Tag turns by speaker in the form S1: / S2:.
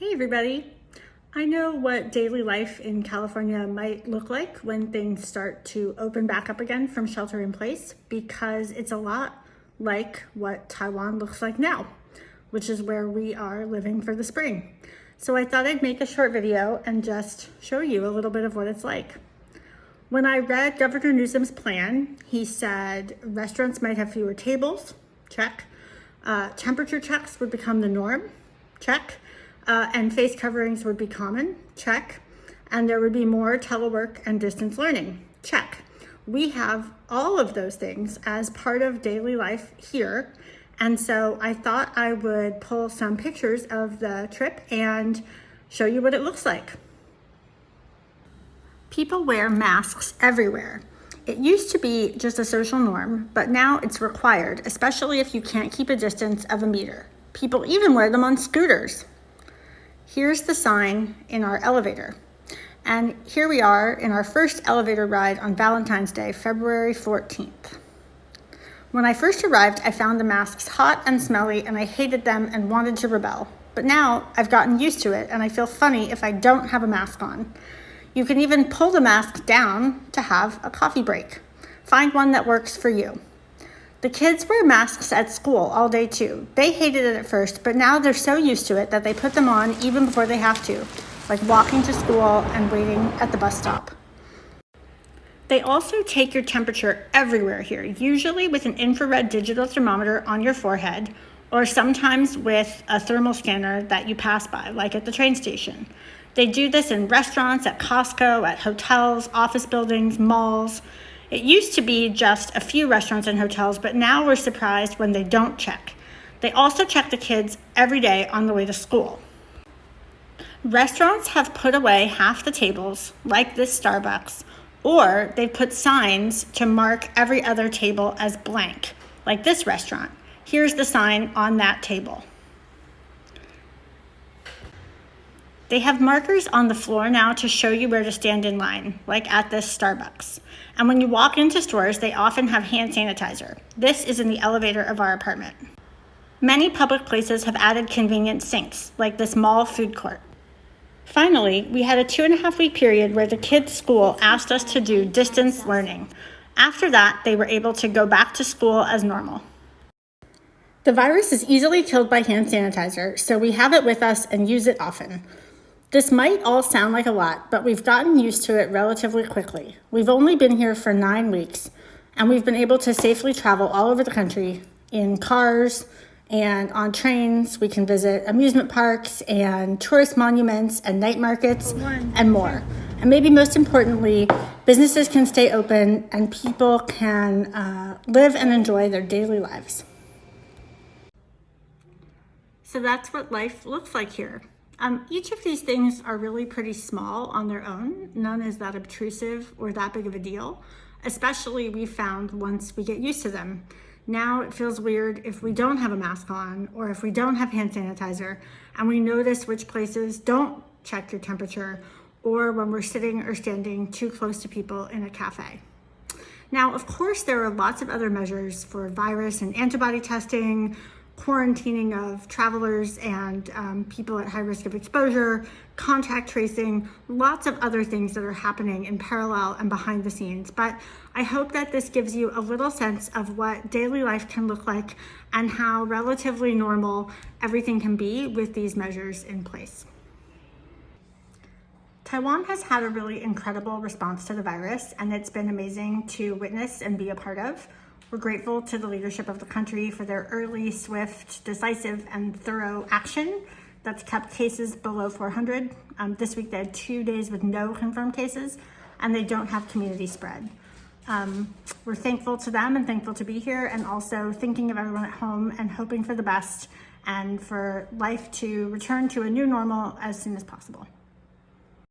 S1: Hey everybody. I know what daily life in California might look like when things start to open back up again from shelter in place, because it's a lot like what Taiwan looks like now, which is where we are living for the spring. So I thought I'd make a short video and just show you a little bit of what it's like. When I read Governor Newsom's plan, he said restaurants might have fewer tables, check. Temperature checks would become the norm, check. And face coverings would be common, check. And there would be more telework and distance learning, check. We have all of those things as part of daily life here. And so I thought I would pull some pictures of the trip and show you what it looks like. People wear masks everywhere. It used to be just a social norm, but now it's required, especially if you can't keep a distance of 1 meter. People even wear them on scooters. Here's the sign in our elevator. And here we are in our first elevator ride on Valentine's Day, February 14th. When I first arrived, I found the masks hot and smelly, and I hated them and wanted to rebel. But now I've gotten used to it, and I feel funny if I don't have a mask on. You can even pull the mask down to have a coffee break. Find one that works for you. The kids wear masks at school all day too. They hated it at first, but now they're so used to it that they put them on even before they have to, like walking to school and waiting at the bus stop. They also take your temperature everywhere here, usually with an infrared digital thermometer on your forehead, or sometimes with a thermal scanner that you pass by, like at the train station. They do this in restaurants, at Costco, at hotels, office buildings, malls. It used to be just a few restaurants and hotels, but now we're surprised when they don't check. They also check the kids every day on the way to school. Restaurants have put away half the tables, like this Starbucks, or they put signs to mark every other table as blank, like this restaurant. Here's the sign on that table. They have markers on the floor now to show you where to stand in line, like at this Starbucks. And when you walk into stores, they often have hand sanitizer. This is in the elevator of our apartment. Many public places have added convenient sinks, like this mall food court. Finally, we had a 2.5-week period where the kids' school asked us to do distance learning. After that, they were able to go back to school as normal. The virus is easily killed by hand sanitizer, so we have it with us and use it often. This might all sound like a lot, but we've gotten used to it relatively quickly. We've only been here for 9 weeks, and we've been able to safely travel all over the country in cars and on trains. We can visit amusement parks and tourist monuments and night markets and more. And maybe most importantly, businesses can stay open and people can live and enjoy their daily lives. So that's what life looks like here. Each of these things are really pretty small on their own. None is that obtrusive or that big of a deal, especially we found once we get used to them. Now it feels weird if we don't have a mask on or if we don't have hand sanitizer and we notice which places don't check your temperature, or when we're sitting or standing too close to people in a cafe. Now, of course, there are lots of other measures for virus and antibody testing, quarantining of travelers and people at high risk of exposure, contact tracing, lots of other things that are happening in parallel and behind the scenes. But I hope that this gives you a little sense of what daily life can look like and how relatively normal everything can be with these measures in place. Taiwan has had a really incredible response to the virus, and it's been amazing to witness and be a part of. We're grateful to the leadership of the country for their early, swift, decisive, and thorough action that's kept cases below 400. This week they had 2 days with no confirmed cases, and they don't have community spread. We're thankful to them and thankful to be here, and also thinking of everyone at home and hoping for the best and for life to return to a new normal as soon as possible.